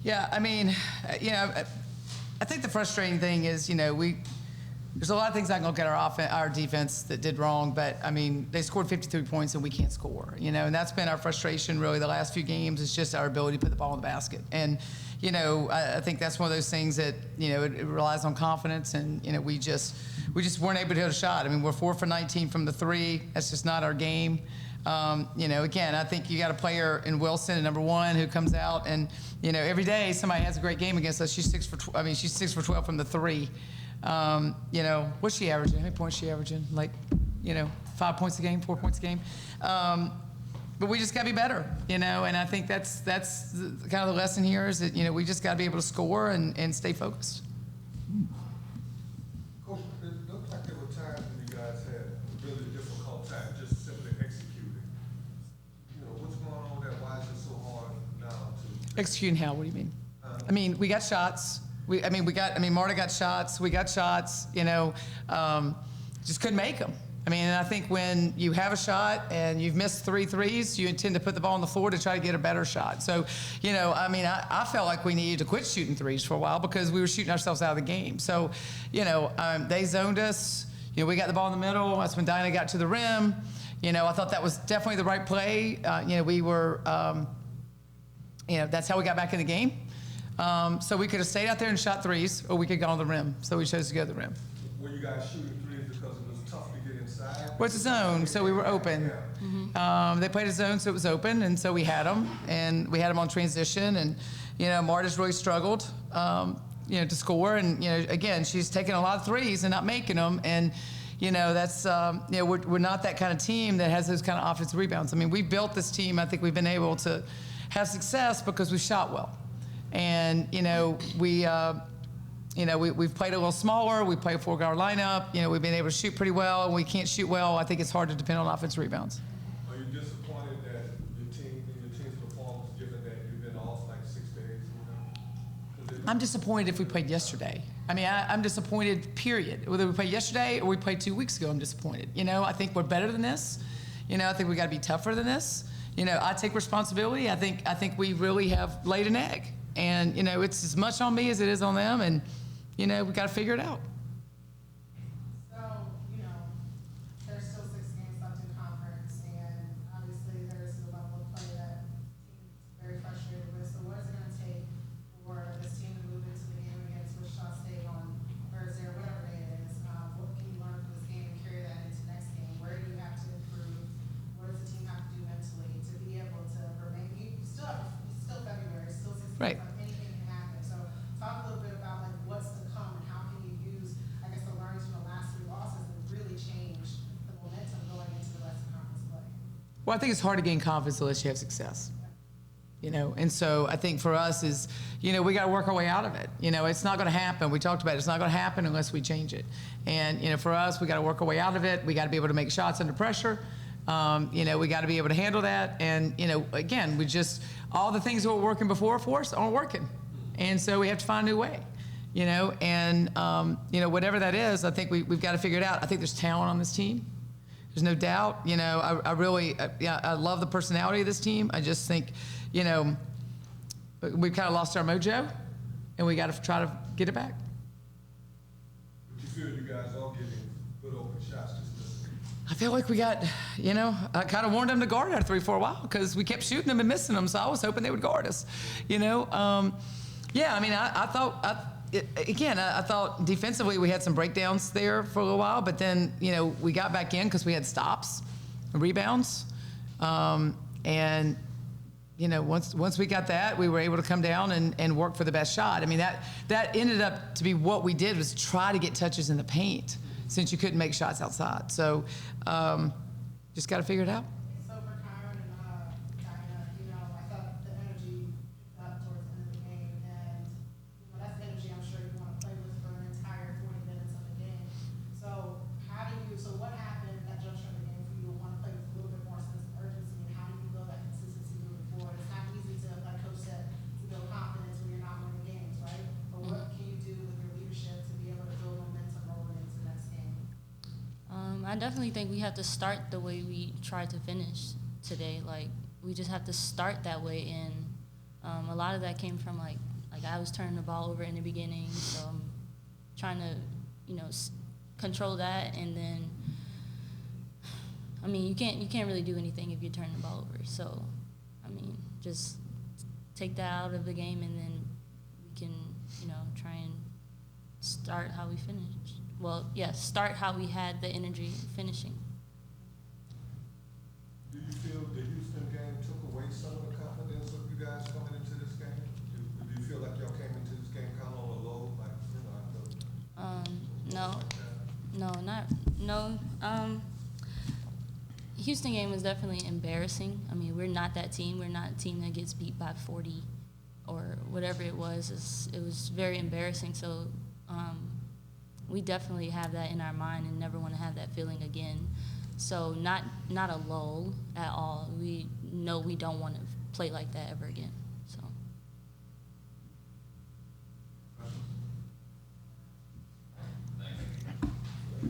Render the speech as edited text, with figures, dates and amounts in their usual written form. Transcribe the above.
Yeah, I mean, I think the frustrating thing is, there's a lot of things I can look at our defense that did wrong, but I mean, they scored 53 points and we can't score, and that's been our frustration really the last few games. It's just our ability to put the ball in the basket. And, I think that's one of those things that, it relies on confidence and, we just weren't able to hit a shot. I mean, we're 4 for 19 from the three. That's just not our game. Again, I think you got a player in Wilson at number 1 who comes out and, every day somebody has a great game against us. She's 6 for 12 from the three. What's she averaging? How many points is she averaging? 5 points a game, 4 points a game. But we just got to be better, and I think that's kind of the lesson here is that, we just got to be able to score and stay focused. Coach, it looked like there were times when you guys had a really difficult time just simply executing. What's going on there? Why is it so hard now to Executing how? What do you mean? I mean, we got shots. Marta got shots. We got shots. Just couldn't make them. And I think when you have a shot and you've missed 3 threes, you intend to put the ball on the floor to try to get a better shot. So, I felt like we needed to quit shooting threes for a while because we were shooting ourselves out of the game. So, they zoned us. We got the ball in the middle. That's when Dinah got to the rim. I thought that was definitely the right play. We were, that's how we got back in the game. So we could have stayed out there and shot threes, or we could go on the rim. So we chose to go to the rim. Were you guys shooting threes because it was tough to get inside? Well, it's a zone, so we were open. Yeah. They played a zone, so it was open, and so we had them, and we had them on transition. And Marta's really struggled, to score. And again, she's taking a lot of threes and not making them. And that's we're not that kind of team that has those kind of offensive rebounds. We built this team. I think we've been able to have success because we shot well. And we've played a little smaller. We play a 4-guard lineup. We've been able to shoot pretty well. And we can't shoot well. I think it's hard to depend on offensive rebounds. Are you disappointed that your team's performance, given that you've been off like 6 days? I'm disappointed if we played yesterday. I'm disappointed. Period. Whether we played yesterday or we played 2 weeks ago, I'm disappointed. I think we're better than this. I think we got to be tougher than this. I take responsibility. I think we really have laid an egg. And, it's as much on me as it is on them. And, we got to figure it out. So, there's still 6 games left in conference. And obviously there's a level of play that team's very frustrated with. So what is it going to take for this team to move into the game against Wichita State on Thursday or whatever day it is? What can you learn from this game and carry that into next game? Where do you have to improve? What does the team have to do mentally to be able to remain? It's still February, it's still 6 Right. games. Anything can happen. So talk a little bit about what's to come and how can you use, I guess, the learnings from the last 3 losses and really change the momentum going into the rest of conference play. Well, I think it's hard to gain confidence unless you have success. And so I think for us is, we got to work our way out of it. It's not going to happen. We talked about it. It's not going to happen unless we change it. And, for us, we got to work our way out of it. We got to be able to make shots under pressure. We got to be able to handle that. And, again, all the things that were working before for us aren't working. And so we have to find a new way, and, whatever that is, I think we've got to figure it out. I think there's talent on this team. There's no doubt. I really, I love the personality of this team. I just think, we've kind of lost our mojo, and we got to try to get it back. But you feel you guys are getting good open shots just this week? I feel like we got, I kind of warned them to guard our 3 for a while because we kept shooting them and missing them, so I was hoping they would guard us, I thought defensively we had some breakdowns there for a little while, but then, we got back in because we had stops and rebounds. Once we got that, we were able to come down and work for the best shot. That ended up to be what we did was try to get touches in the paint since you couldn't make shots outside. So just got to figure it out. So for Kyron and Dinah, I thought the energy got towards the end of the game, and that's energy I'm sure you want to play with for an entire 40 minutes of the game. So what happened that juncture in the game for you to want to play with a little bit more sense of urgency, and how do you build that consistency moving forward? It's not easy to, like Coach said, to build confidence when you're not winning games, right? But what can you do with your leadership to be able to build momentum rolling into the next game? I definitely think we have to start the way we tried to finish today. Like, we just have to start that way, and a lot of that came from, like, Like, I was turning the ball over in the beginning, so I'm trying to, control that. And then, I mean, you can't really do anything if you turn the ball over. So, I mean, just take that out of the game, and then we can, try and start how we finished. Well, start how we had the energy finishing. Do you feel the Houston game took away some of the confidence of you guys coming into this game? Do you feel like y'all came into this game kind of on a low, like, I feel No, like that? no. Houston game was definitely embarrassing. I mean, we're not that team. We're not a team that gets beat by 40 or whatever it was. It was very embarrassing. So we definitely have that in our mind and never want to have that feeling again. So not a lull at all. We know we don't want to play like that ever again.